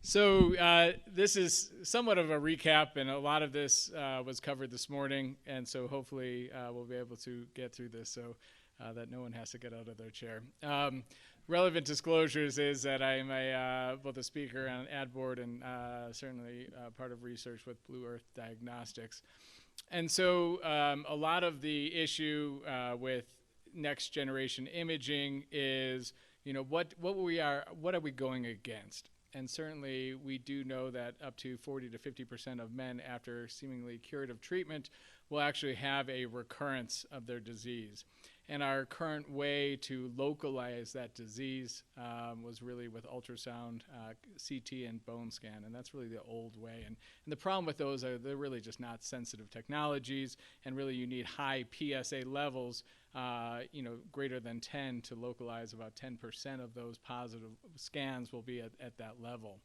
This is somewhat of a recap, and a lot of this was covered this morning, and so hopefully we'll be able to get through this so that no one has to get out of their chair. Relevant disclosures is that I'm both a speaker on an ad board and certainly part of research with Blue Earth Diagnostics. And so a lot of the issue with next generation imaging is, what are we going against? And certainly we do know that up to 40 to 50% of men after seemingly curative treatment will actually have a recurrence of their disease. And our current way to localize that disease was really with ultrasound, CT, and bone scan, and that's really the old way. And the problem with those are they're really just not sensitive technologies, and really you need high PSA levels, greater than 10 to localize about 10% of those positive scans will be at that level.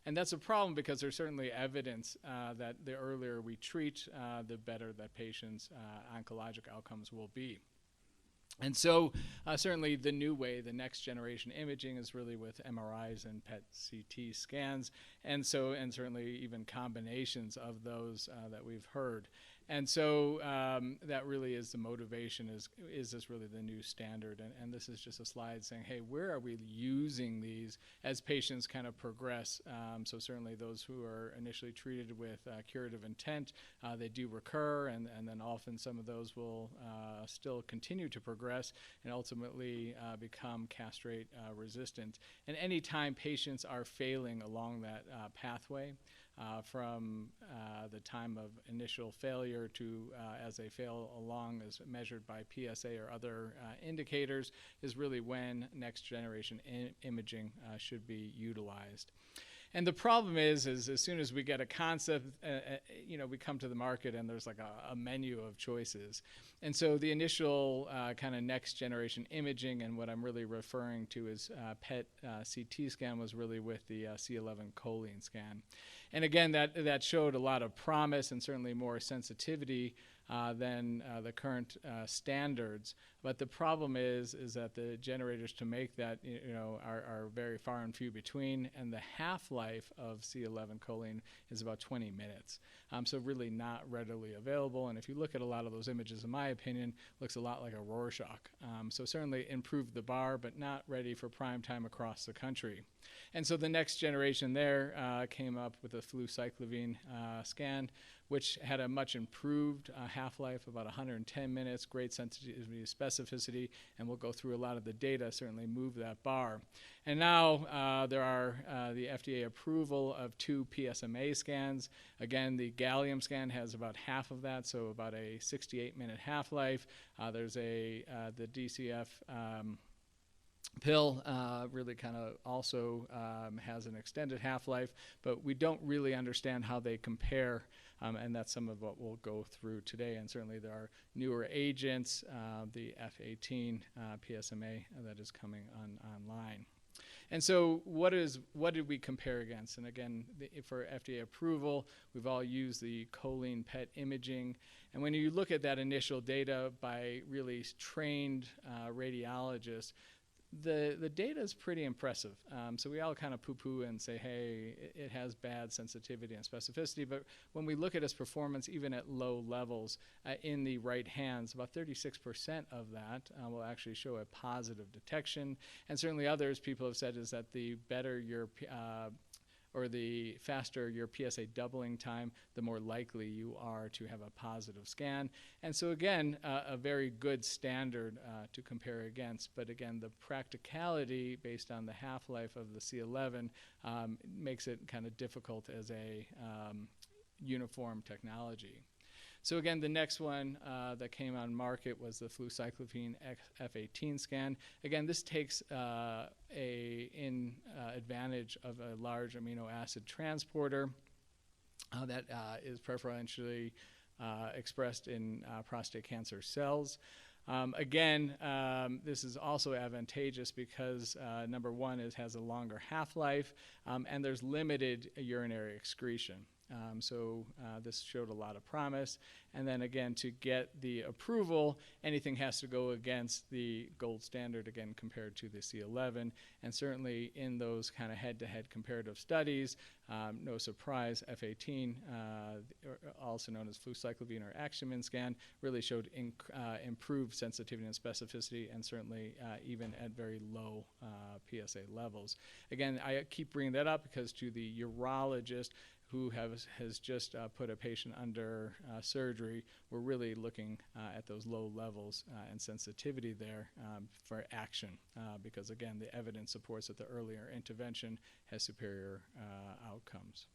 And that's a problem because there's certainly evidence that the earlier we treat, the better that patients' oncologic outcomes will be. And so certainly the new way, the next generation imaging is really with MRIs and PET-CT scans, and certainly even combinations of those that we've heard. And so that really is the motivation, is this really the new standard? And this is just a slide saying, hey, where are we using these as patients kind of progress? So certainly those who are initially treated with curative intent, they do recur, and then often some of those will still continue to progress and ultimately become castrate resistant. And anytime patients are failing along that pathway, from the time of initial failure to as they fail along as measured by PSA or other indicators, is really when next generation imaging should be utilized. And the problem is as soon as we get a concept, we come to the market and there's like a menu of choices. And so the initial kind of next generation imaging, and what I'm really referring to is PET-CT scan, was really with the C11 choline scan. And again, that showed a lot of promise and certainly more sensitivity than the current standards. But the problem is that the generators to make that are very far and few between, and the half-life of C11 choline is about 20 minutes. So really not readily available. And if you look at a lot of those images, in my opinion, looks a lot like a Rorschach. So certainly improved the bar, but not ready for prime time across the country. And so the next generation there came up with a flucyclovine scan, which had a much improved half-life, about 110 minutes, great sensitivity, specificity, and we'll go through a lot of the data, certainly move that bar. And now there are the FDA approval of 2 PSMA scans. Again, the gallium scan has about half of that, so about a 68-minute half-life. There's the DCF pill really kind of also has an extended half-life, but we don't really understand how they compare, and that's some of what we'll go through today. And certainly there are newer agents, the F18 PSMA that is coming online. And so what did we compare against? And again, for FDA approval, we've all used the choline PET imaging. And when you look at that initial data by really trained radiologists, the data is pretty impressive. So we all kind of poo-poo and say, hey, it has bad sensitivity and specificity. But when we look at its performance, even at low levels in the right hands, about 36% of that will actually show a positive detection. And certainly others, people have said, is that the better your or the faster your PSA doubling time, the more likely you are to have a positive scan. And so again, a very good standard to compare against. But again, the practicality based on the half-life of the C11 makes it kind of difficult as a uniform technology. So again, the next one that came on market was the flucyclovine F18 scan. Again, this takes advantage of a large amino acid transporter that is preferentially expressed in prostate cancer cells. Again, this is also advantageous because number one, it has a longer half-life, and there's limited urinary excretion. This showed a lot of promise. And then again, to get the approval, anything has to go against the gold standard, again, compared to the C11. And certainly in those kind of head-to-head comparative studies, no surprise, F18, also known as flucyclovine or Axumin scan, really showed improved sensitivity and specificity, and certainly even at very low PSA levels. Again, I keep bringing that up because to the urologist who has just put a patient under surgery, we're really looking at those low levels and sensitivity there for action, because again, the evidence supports that the earlier intervention has superior outcomes.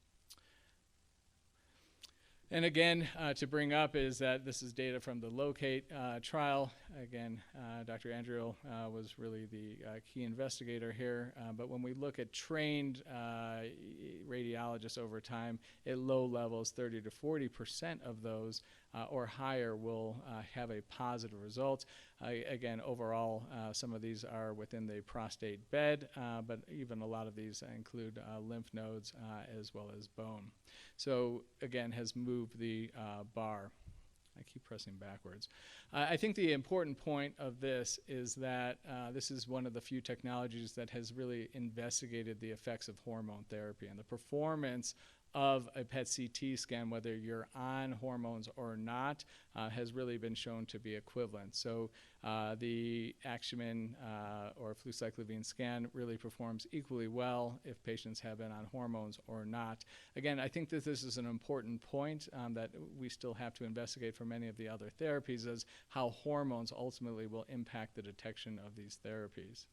And again, to bring up is that this is data from the Locate trial. Again, Dr. Andrew was really the key investigator here. But when we look at trained radiologists over time, at low levels, 30 to 40% of those or higher will have a positive result. Again, overall, some of these are within the prostate bed, but even a lot of these include lymph nodes as well as bone. So again, has moved the bar. I keep pressing backwards. I think the important point of this is that this is one of the few technologies that has really investigated the effects of hormone therapy and the performance of a PET CT scan, whether you're on hormones or not, has really been shown to be equivalent. So the Axumin or flucyclovine scan really performs equally well if patients have been on hormones or not. Again, I think that this is an important point that we still have to investigate for many of the other therapies, is how hormones ultimately will impact the detection of these therapies.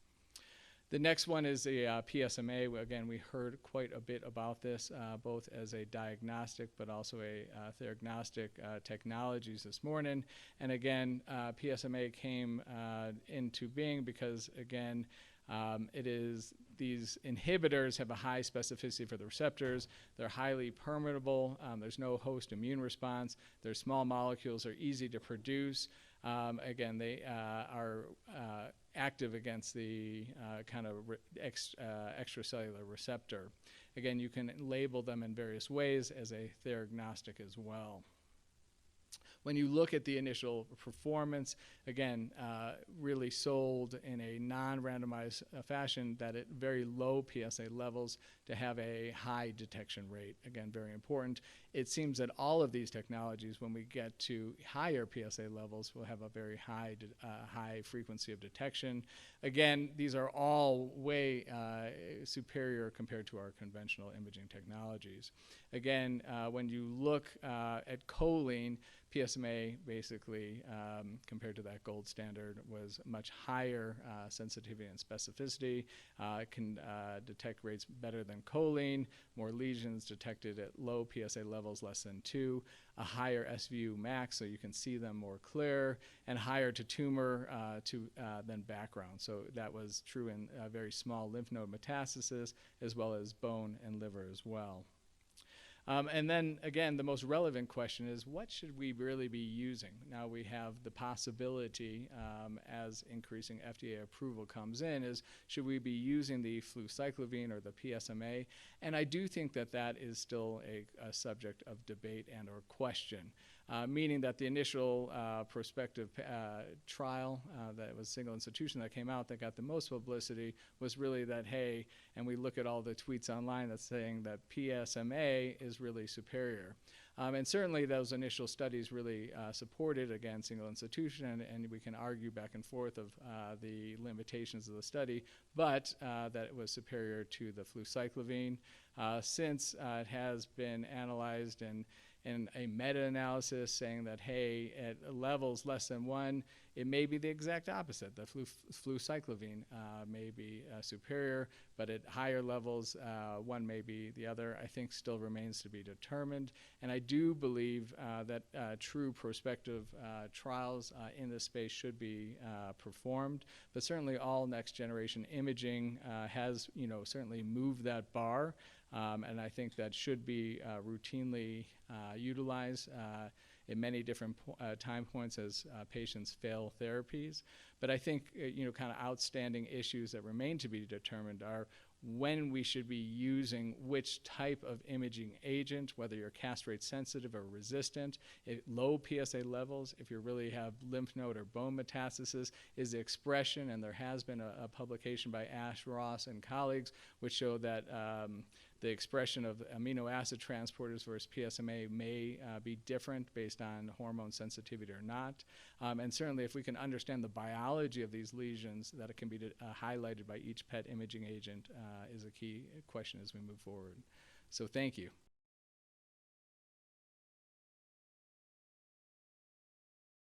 The next one is the PSMA. Again, we heard quite a bit about this, both as a diagnostic but also a theragnostic technologies this morning. And again, PSMA came into being because, again, these inhibitors have a high specificity for the receptors. They're highly permeable. There's no host immune response. Their small molecules are easy to produce. Again, they are active against the kind of extracellular receptor. Again, you can label them in various ways as a theragnostic as well. When you look at the initial performance, again, really sold in a non-randomized fashion, that at very low PSA levels to have a high detection rate. Again, very important. It seems that all of these technologies, when we get to higher PSA levels, will have a very high frequency of detection. Again, these are all way superior compared to our conventional imaging technologies. Again, when you look at choline, PSMA basically, compared to that gold standard, was much higher sensitivity and specificity. It can detect rates better than choline, more lesions detected at low PSA levels, less than 2, a higher SVU max, so you can see them more clear, and higher to tumor than background. So that was true in very small lymph node metastasis, as well as bone and liver as well. And then, again, the most relevant question is, what should we really be using? Now we have the possibility, as increasing FDA approval comes in, is should we be using the flucyclovine or the PSMA? And I do think that that is still a subject of debate and or question. Meaning that the initial prospective trial that was single institution that came out that got the most publicity was really that, hey, and we look at all the tweets online that's saying that PSMA is really superior. And certainly those initial studies really supported, again, single institution, and we can argue back and forth of the limitations of the study, but that it was superior to the flucyclovine. Since it has been analyzed and in a meta-analysis saying that, hey, at levels less than 1, it may be the exact opposite. The flucyclovine may be superior, but at higher levels, one may be the other. I think still remains to be determined. And I do believe that true prospective trials in this space should be performed. But certainly all next generation imaging has, certainly moved that bar. And I think that should be routinely utilized in many different time points as patients fail therapies. But I think, kind of outstanding issues that remain to be determined are, when we should be using which type of imaging agent, whether you're castrate sensitive or resistant, low PSA levels, if you really have lymph node or bone metastasis, is the expression, and there has been a publication by Ash Ross and colleagues which show that the expression of amino acid transporters versus PSMA may be different based on hormone sensitivity or not. And certainly if we can understand the biology of these lesions, that it can be highlighted by each PET imaging agent is a key question as we move forward. So thank you.